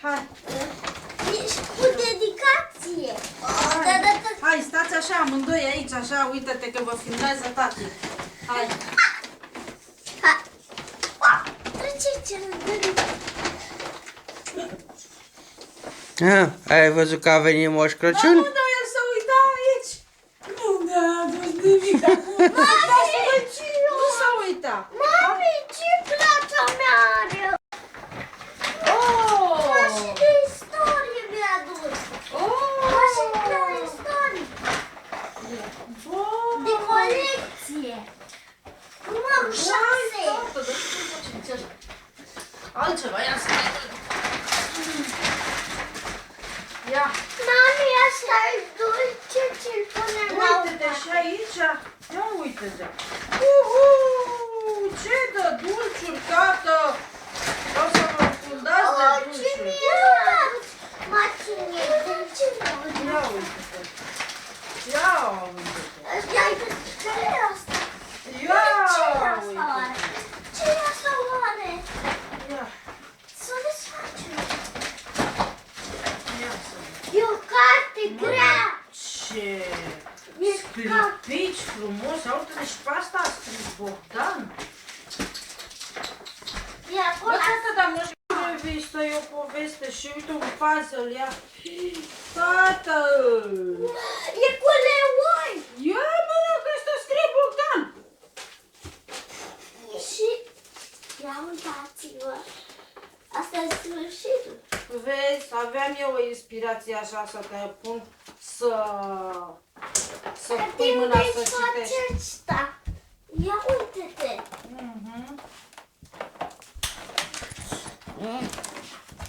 Hai. Ești cu dedicație. Da. Hai, stați așa, amândoi aici, așa, uite-te că vă filmează tati. Hai. Hai. Trece cel Ai văzut că a venit Moș Crăciun? Nu, el s-a uitat aici. Nu mi-a adus nimic acum. Nu s-a uitat. Mami, ce plata mea are? Oh! Mașină de istorie mi-a adus. Mașină de istorie. De colecție. Numărul 6. Altceva, ia să ia. Mami, asta e dulce ce-l punem la Uite-te și aici. Ia uite-te. Ce de dulciuri, tată. O să mă fundați de ce dulciuri. mi-a adus? Mașină de ce Ia uite-te. Ia uite-te. Ia uite-te. Ce e asta? Ia Ce e asta uite-te. oare? Ce e asta oare? Ia. Să desfacem. Ia să vedem. E o carte grea. Ce E sclipici frumos. Uite-te și pe asta a scris Bogdan. E acolo. Bă, tata, dar nu știu cum ai vist e o poveste și uite un puzzle, ia. Tată! E cu leoni. Ia, mă, că ăsta scrie Bogdan. Și ia uitați-vă. Asta e sfârșitul. Vezi, aveam eu o inspirație așa să te pun să pui mâna să citești. Asta. Ia uite-te. Mhm.